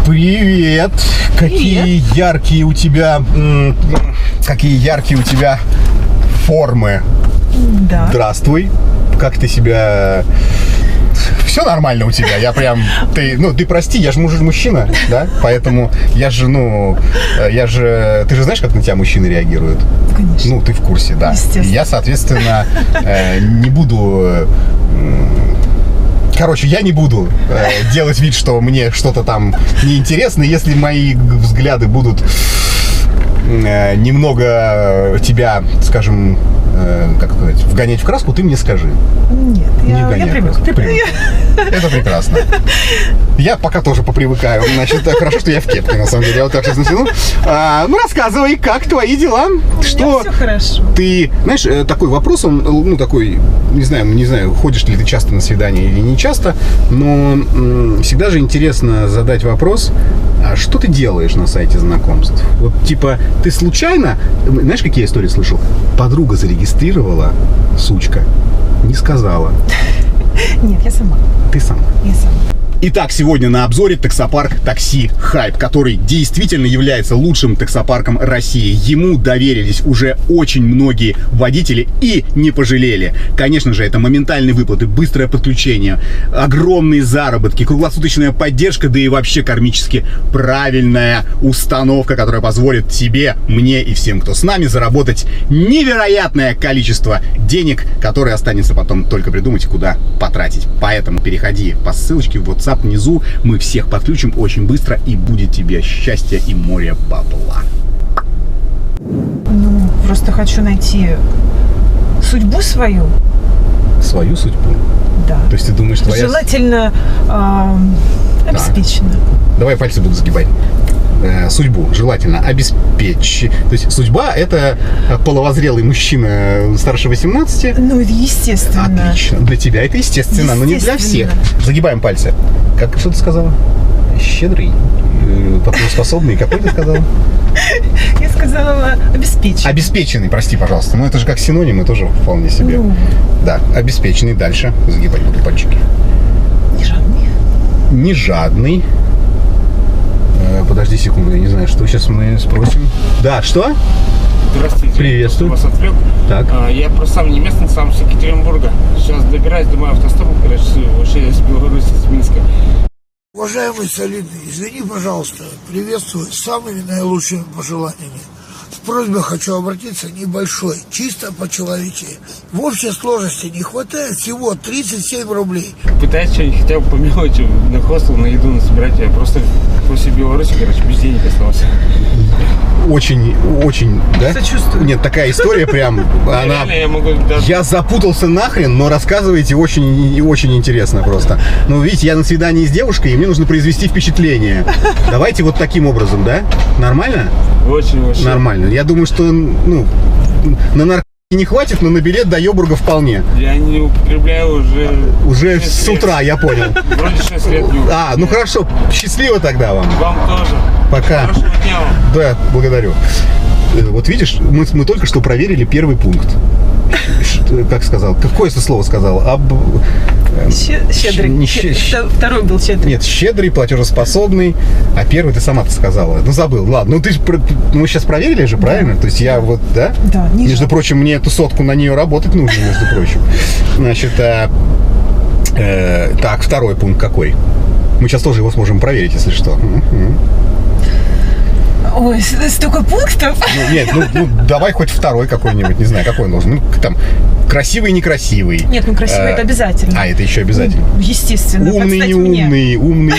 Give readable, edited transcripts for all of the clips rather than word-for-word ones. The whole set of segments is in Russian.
Привет! Какие яркие у тебя формы. Да. Здравствуй. Как ты себя... Все нормально у тебя, ты прости, я же мужчина, да, поэтому ты же знаешь, как на тебя мужчины реагируют? Конечно. Ты в курсе, да. Естественно. И я, соответственно, не буду... я не буду делать вид, что мне что-то там неинтересно, если мои взгляды будут немного тебя, скажем, вгонять в краску, ты мне скажи. Нет, я привык. Это прекрасно. Я пока тоже попривыкаю. Значит, хорошо, что я в кепке, на самом деле. Я вот так сейчас натяну. Рассказывай, как твои дела? Что? Все хорошо. Ты, знаешь, такой вопрос, он, такой, не знаю, ходишь ли ты часто на свидания или не часто, но всегда же интересно задать вопрос, а что ты делаешь на сайте знакомств? Вот, ты случайно, знаешь, какие я истории слышал? Подруга зарегистрировала, сучка, не сказала. Нет, я сама. Ты сама? Я сама. Итак, сегодня на обзоре таксопарк Такси Хайп, который действительно является лучшим таксопарком России. Ему доверились уже очень многие водители и не пожалели. Конечно же, это моментальные выплаты, быстрое подключение, огромные заработки, круглосуточная поддержка, да и вообще кармически правильная установка, которая позволит тебе, мне и всем, кто с нами, заработать невероятное количество денег, которое останется потом только придумать, куда потратить. Поэтому переходи по ссылочке в WhatsApp внизу, мы всех подключим очень быстро, и будет тебе счастье и море бабла. Просто хочу найти судьбу свою. Свою судьбу? Да. То есть ты думаешь, твоя... Желательно обеспечена. Давай пальцы буду загибать. Судьбу желательно обеспечить. То есть судьба — это половозрелый мужчина старше 18. Естественно. Отлично. Для тебя это естественно, но не для всех. Загибаем пальцы. Что ты сказала? Щедрый, платежеспособный. Какой ты сказала? Я сказала обеспеченный. Обеспеченный, прости, пожалуйста. Это же как синонимы тоже вполне себе. Да, обеспеченный. Дальше. Загибать буду пальчики. Не жадный. Не жадный. Подожди секунду, я не знаю, что сейчас мы спросим. Да, что? Здравствуйте. Приветствую. Вас отвлек. Так. Я просто сам не местный, сам с Екатеринбурга. Сейчас добираюсь до моего автостопа, вообще из Беларуси, из Минска. Уважаемый солидный, извини, пожалуйста, приветствую с самыми наилучшими пожеланиями. С просьбой хочу обратиться небольшой, чисто по-человечески. В общей сложности не хватает всего 37 рублей. Пытаюсь что-нибудь хотя бы по мелочи на хостел, на еду насобирать. Я просто после Беларуси, без денег остался. Очень, да? Сочувствую. Нет, такая история прям, она... Я запутался нахрен, но рассказываете очень интересно просто. Видите, я на свидании с девушкой, и мне нужно произвести впечатление. Давайте вот таким образом, да? Нормально? Очень. Нормально. Я думаю, что, на наркотики не хватит, но на билет до Йобурга вполне. Я не употребляю уже с утра, я понял. Вроде 6 лет не хорошо. Счастливо тогда вам. Вам тоже. Пока. Хорошего дня вам. Да, благодарю. Вот видишь, мы только что проверили первый пункт. Как сказал? Какое это слово сказал? Щедрый. Второй был щедрый. Нет, щедрый, платежеспособный. А первый ты сама-то сказала. Забыл. Ладно. Мы сейчас проверили же, правильно? То есть я да? Да. Между прочим, мне эту сотку на нее работать нужно, между прочим. Значит, так, второй пункт какой? Мы сейчас тоже его сможем проверить, если что. Ой, столько пунктов. Давай хоть второй какой-нибудь, не знаю, какой он должен. Красивый, некрасивый. Нет, красивый это обязательно. Это еще обязательно. Естественно. Умный, не умный.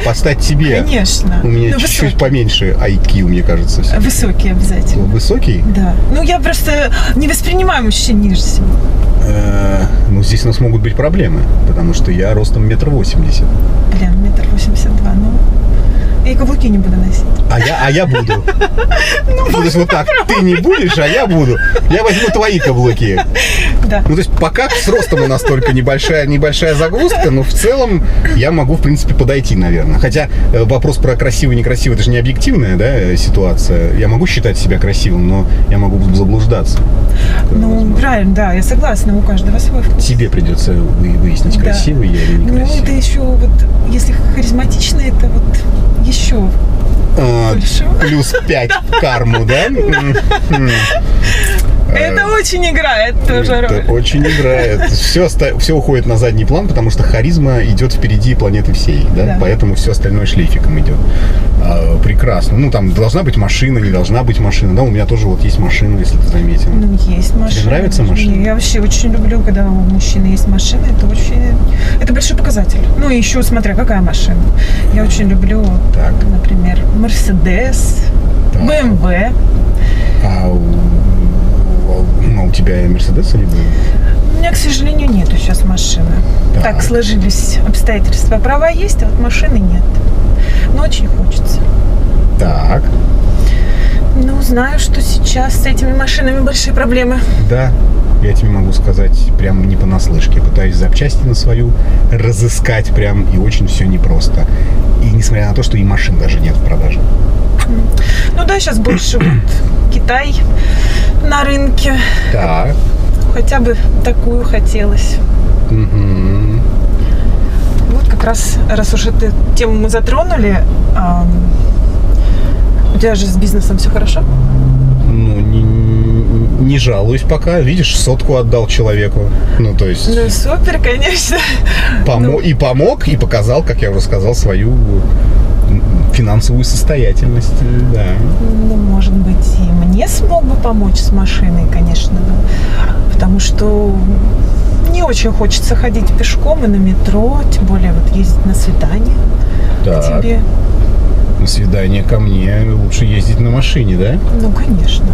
Подстать тебе. Конечно. У меня чуть-чуть поменьше IQ, мне кажется. Высокий обязательно. Высокий? Да. Я просто не воспринимаю мужчин ниже себя. Здесь у нас могут быть проблемы, потому что я ростом 1,80 м. 1,82 м. Я каблуки не буду носить. А я буду. То есть вот так, ты не будешь, а я буду. Я возьму твои каблуки. Да. То есть пока с ростом у нас только небольшая загвоздка, но в целом я могу, в принципе, подойти, наверное. Хотя вопрос про красивый, некрасивый, это же не объективная, да, ситуация. Я могу считать себя красивым, но я могу заблуждаться. Правильно, да, я согласна, у каждого свой вкус. Тебе придется выяснить, красивый я или некрасивый. Это еще если харизматичный, это еще хочу больше. Плюс 5 в карму, да? Это очень играет тоже роль. Это очень играет. Все уходит на задний план, потому что харизма идет впереди планеты всей, да? Да. Поэтому все остальное шлейфиком идет. Прекрасно. Ну, там должна быть машина, не должна быть машина. Да, у меня тоже вот есть машина, если ты заметил. Ну, есть машина. Тебе нравится машина? Я вообще очень люблю, когда у мужчины есть машина. Это большой показатель. Ну, и еще смотря какая машина. Я очень люблю, Так. например, Mercedes, Так. BMW. У тебя Мерседес или BMW? У меня, к сожалению, нету сейчас машины. Так. Так сложились обстоятельства. Права есть, а вот машины нет. Но очень хочется. Так. Ну, знаю, что сейчас с этими машинами большие проблемы. Да, я тебе могу сказать прям не понаслышке. Пытаюсь запчасти на свою разыскать прям, и очень все непросто. И несмотря на то, что и машин даже нет в продаже. Ну да, сейчас больше вот Китай на рынке. Так. Хотя бы такую хотелось. Мгм. Вот как раз уж эту тему мы затронули, у тебя же с бизнесом все хорошо? Ну, не жалуюсь пока. Видишь, 100 отдал человеку. Ну, то есть Ну, супер, конечно. и помог, и показал, как я уже сказал, свою финансовую состоятельность. Да. Ну, может быть, и мне смог бы помочь с машиной, конечно. Потому что не очень хочется ходить пешком и на метро, тем более вот ездить на свидание к Так. тебе. На свидание ко мне лучше ездить на машине, да? Ну, конечно.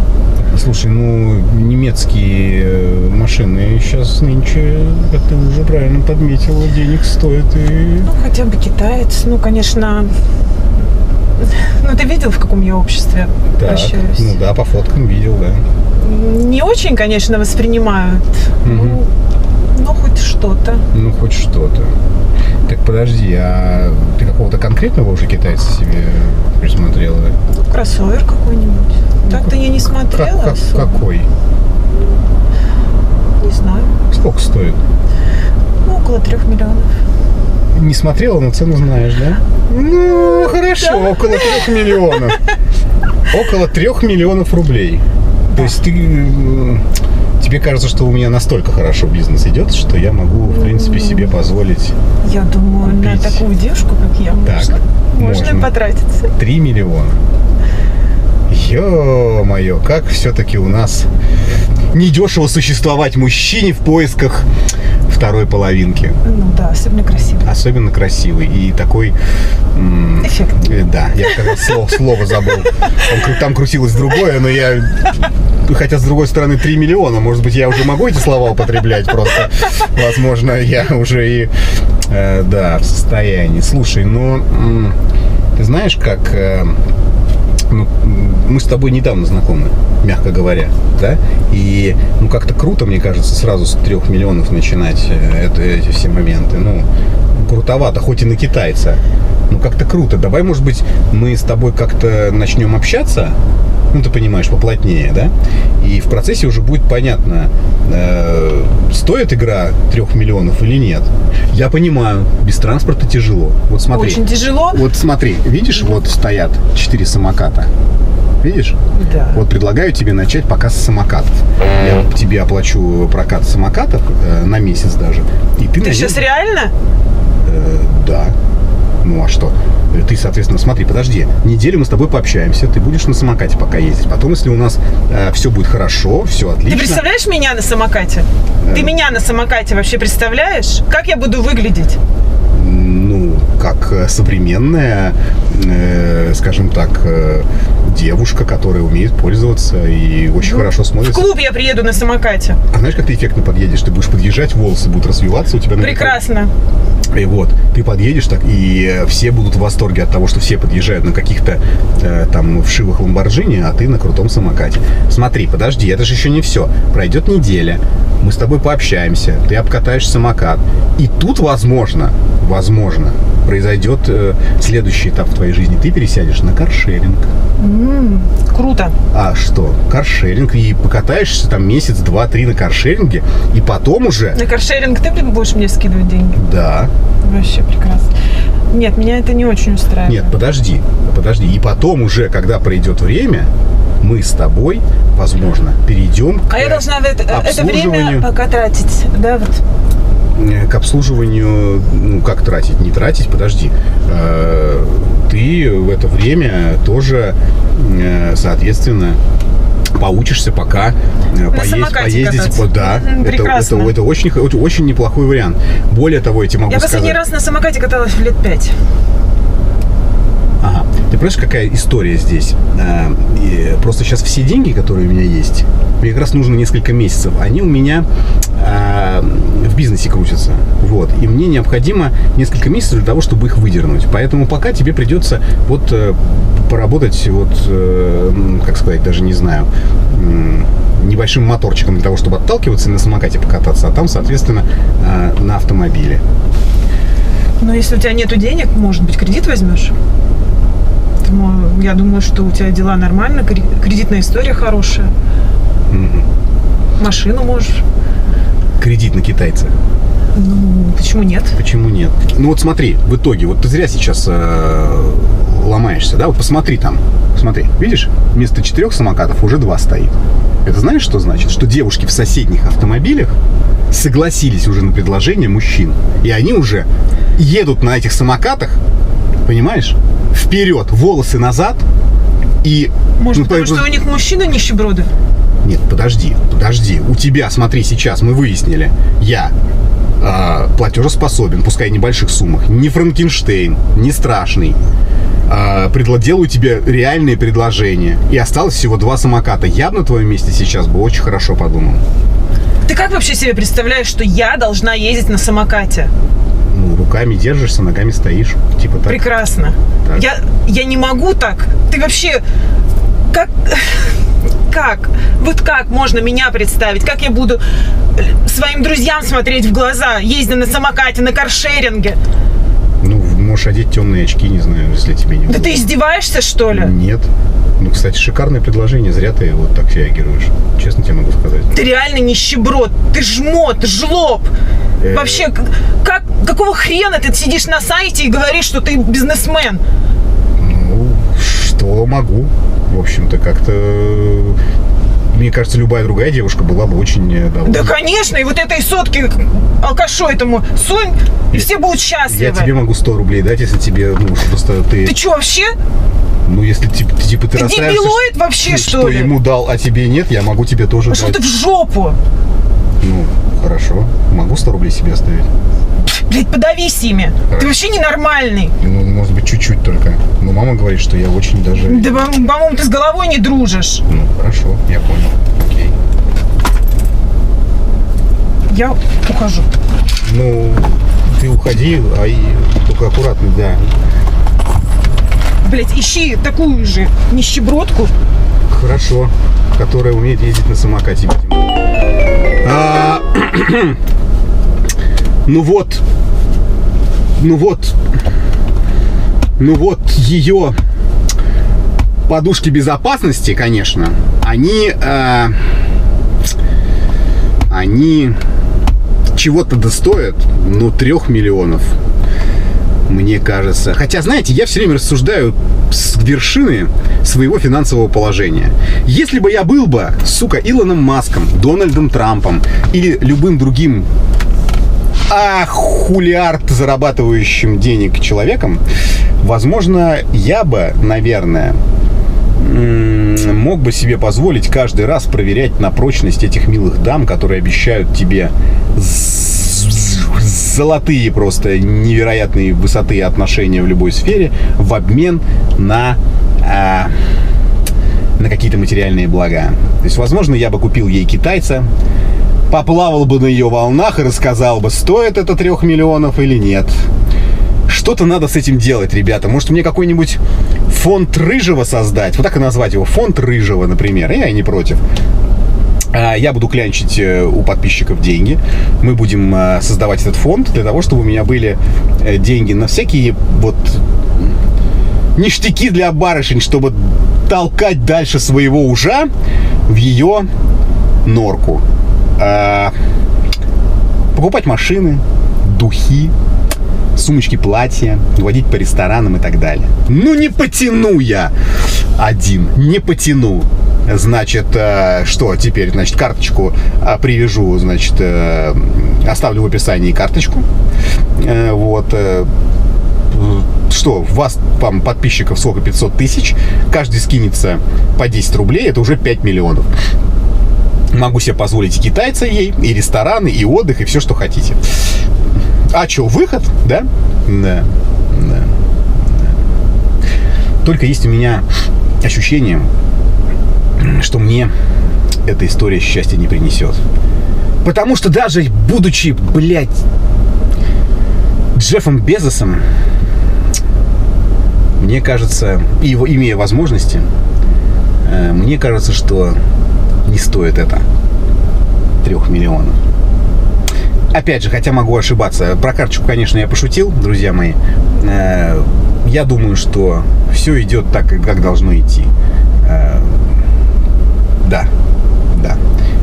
Слушай, ну, немецкие машины сейчас нынче, как ты уже правильно подметила, денег стоят и... Ну, хотя бы китаец. Ну, конечно... Ну, ты видел, в каком я обществе Так, вращаюсь? ну да, по фоткам видел, да. Не очень, конечно, воспринимают. Мгм. Ну, хоть что-то. Ну, хоть что-то. Так, подожди, а ты какого-то конкретного уже китайца себе присмотрела? Ну, кроссовер какой-нибудь. Так-то я не смотрела особо. Какой? Не знаю. Сколько стоит? Ну, около 3 миллионов. Не смотрела, но цену знаешь, да? Ну, хорошо, около 3 миллионов. Около 3 миллионов рублей. То есть тебе кажется, что у меня настолько хорошо бизнес идет, что я могу, в принципе, себе позволить Я думаю, на купить. такую девушку, как я, Так, можно можно. потратиться. 3 миллиона. Ё-моё, как все-таки у нас недешево существовать мужчине в поисках второй половинки. Ну да, особенно красиво. Особенно красивый и такой... Эффектный. Да, я когда слово забыл. Там крутилось другое, но я... Хотя, с другой стороны, 3 миллиона. Может быть, я уже могу эти слова употреблять. Просто, возможно, я уже и... Да, в состоянии. Слушай, ну... Ты знаешь, как... Ну, мы с тобой недавно знакомы, мягко говоря, да? И, ну, как-то круто, мне кажется, сразу с 3 миллионов начинать эти все моменты. Ну, крутовато, хоть и на китайца. Ну, как-то круто. Давай, может быть, мы с тобой как-то начнем общаться, ну, ты понимаешь, поплотнее, да? И в процессе уже будет понятно, стоит игра 3 миллионов или нет. Я понимаю, без транспорта тяжело. Вот смотри. Очень тяжело. Вот смотри, видишь, вот стоят 4 самоката. Видишь? Да. Вот предлагаю тебе начать показ самокатов. Я тебе оплачу прокат самокатов на месяц даже. И ты Ты сейчас реально? Да. Ну а что? Ты, соответственно, смотри, подожди. Неделю мы с тобой пообщаемся. Ты будешь на самокате пока ездить. Потом, если у нас все будет хорошо, все отлично. Ты представляешь меня на самокате? Ты меня на самокате вообще представляешь? Как я буду выглядеть? Ну, как современная, скажем так, девушка, которая умеет пользоваться и очень хорошо В смотрится. клуб я приеду на самокате. А знаешь, как ты эффектно подъедешь? Ты будешь подъезжать, волосы будут развиваться у тебя на Прекрасно. И вот, ты подъедешь так, и все будут в восторге от того, что все подъезжают на каких-то там вшивых ламборджини, а ты на крутом самокате. Смотри, подожди, это же еще не все. Пройдет неделя, мы с тобой пообщаемся, ты обкатаешь самокат. И тут, возможно, произойдет следующий этап в твоей жизни. Ты пересядешь на каршеринг. Круто. А что? Каршеринг. И покатаешься там месяц, 2, 3 на каршеринге. И потом уже... На каршеринг ты будешь мне скидывать деньги? Да. Вообще прекрасно. Нет, меня это не очень устраивает. Нет, подожди. И потом уже, когда пройдет время, мы с тобой, возможно, перейдем к я должна это время обслуживанию. пока тратить, да, вот. К обслуживанию, ну, как тратить? Не тратить, подожди. Ты в это время тоже, соответственно, поучишься, пока поездить. Да, это очень неплохой вариант. Более того, я тебе могу сказать... Я последний раз на самокате каталась в лет 5. Ага. Ты понимаешь, какая история здесь? Просто сейчас все деньги, которые у меня есть, мне как раз нужно несколько месяцев. Они у меня в бизнесе крутятся. Вот. И мне необходимо несколько месяцев для того, чтобы их выдернуть. Поэтому пока тебе придется вот поработать, вот, как сказать, даже не знаю, небольшим моторчиком для того, чтобы отталкиваться и на самокате покататься, а там, соответственно, на автомобиле. Но если у тебя нету денег, может быть, кредит возьмешь? Я думаю, что у тебя дела нормально, кредитная история хорошая. Машину можешь. Кредит на китайца. Ну, почему нет? Почему нет? Ну вот смотри, в итоге, вот ты зря сейчас ломаешься, да? Вот посмотри там, смотри, видишь, вместо 4 самокатов уже 2 стоит. Это знаешь, что значит? Что девушки в соседних автомобилях согласились уже на предложение мужчин. И они уже едут на этих самокатах, понимаешь? Вперед, волосы назад. И, может, потому что у них мужчины нищеброды? Нет, подожди. У тебя, смотри, сейчас мы выяснили, я платежеспособен, пускай в небольших суммах, не Франкенштейн, не страшный. Делаю тебе реальные предложения. И осталось всего 2 самоката. Я бы на твоем месте сейчас бы очень хорошо подумал. Ты как вообще себе представляешь, что я должна ездить на самокате? Ну, руками держишься, ногами стоишь. Типа так. Прекрасно. Так. Я не могу так. Ты вообще... Как? Вот как можно меня представить? Как я буду своим друзьям смотреть в глаза, ездя на самокате, на каршеринге? Ну, можешь одеть темные очки, не знаю, если тебе не удобно. Да ты издеваешься, что ли? Нет. Ну, кстати, шикарное предложение. Зря ты вот так реагируешь. Честно тебе могу сказать. Ты реально нищеброд. Ты жмот, жлоб. Вообще, какого хрена ты сидишь на сайте и говоришь, что ты бизнесмен? Ну, что могу. В общем-то, как-то... Мне кажется, любая другая девушка была бы очень довольна. Да, конечно. И вот этой сотки алкашу этому сунь, и все будут счастливы. Я тебе могу 100 рублей дать, если тебе, ну, просто ты... Ты что, вообще? Ну, если ты расстраиваешься, дебилоид вообще, что ли? ему дал, а тебе нет, я могу тебе тоже дать. Пошел ты в жопу. Ну, хорошо. Могу 100 рублей себе оставить. Блядь, подавись ими. Ты вообще ненормальный. Ну, может быть, чуть-чуть только. Но мама говорит, что я очень даже... Да, по-моему, ты с головой не дружишь. Ну, хорошо, я понял. Окей. Я ухожу. Ну, ты уходи, только аккуратно, да. Блядь, ищи такую же нищебродку. Хорошо. Которая умеет ездить на самокате. Ну вот ее подушки безопасности, конечно, они чего-то достоят, но 3 миллионов, мне кажется. Хотя, знаете, я все время рассуждаю с вершины своего финансового положения. Если бы я был бы, сука, Илоном Маском, Дональдом Трампом или любым другим хулиард зарабатывающим денег человеком, возможно, я бы, наверное, мог бы себе позволить каждый раз проверять на прочность этих милых дам, которые обещают тебе золотые просто невероятные высоты отношения в любой сфере в обмен на какие-то материальные блага. То есть, возможно, я бы купил ей китайца, поплавал бы на ее волнах и рассказал бы, стоит это 3 миллионов или нет. Что-то надо с этим делать, ребята. Может, мне какой-нибудь фонд Рыжего создать? Вот так и назвать его. Фонд Рыжего, например. Я не против. Я буду клянчить у подписчиков деньги. Мы будем создавать этот фонд для того, чтобы у меня были деньги на всякие вот ништяки для барышень, чтобы толкать дальше своего ужа в ее норку. Покупать машины, духи, сумочки, платья, водить по ресторанам и так далее. Ну, не потяну я один, не потяну. Значит, что теперь? Значит, карточку привяжу, значит, оставлю в описании карточку. Вот. Что, вас там подписчиков сколько? 500 тысяч. Каждый скинется по 10 рублей, это уже 5 миллионов. Могу себе позволить и китайца ей, и рестораны, и отдых, и все, что хотите. А что, выход? Да? Да. Только есть у меня ощущение, что мне эта история счастья не принесет. Потому что даже будучи, блядь, Джеффом Безосом, мне кажется, и имея возможности, мне кажется, что не стоит это 3 миллионов. Опять же, хотя могу ошибаться. Про карточку, конечно, я пошутил, друзья мои. Я думаю, что все идет так, как должно идти. Да.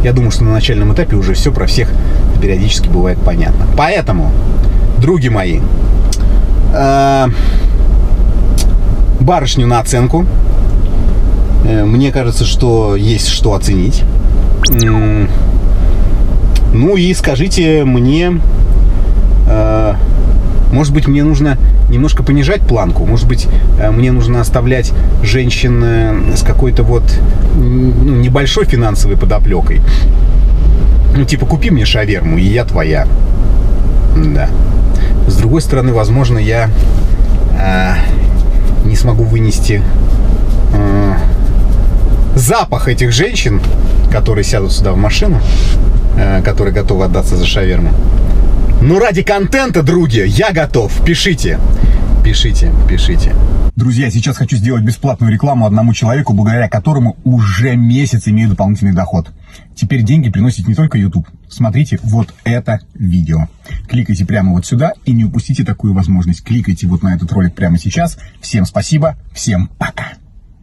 Я думаю, что на начальном этапе уже все про всех периодически бывает понятно. Поэтому, други мои, барышню на оценку. Мне кажется, что есть что оценить. Ну и скажите мне, может быть, мне нужно немножко понижать планку? Может быть, мне нужно оставлять женщин с какой-то вот небольшой финансовой подоплекой? Ну, типа, купи мне шаверму, и я твоя. Да. С другой стороны, возможно, я не смогу вынести запах этих женщин, которые сядут сюда в машину, которые готовы отдаться за шаверму. Ну, ради контента, други, я готов. Пишите. Друзья, сейчас хочу сделать бесплатную рекламу одному человеку, благодаря которому уже месяц имею дополнительный доход. Теперь деньги приносит не только YouTube. Смотрите вот это видео. Кликайте прямо вот сюда и не упустите такую возможность. Кликайте вот на этот ролик прямо сейчас. Всем спасибо, всем пока.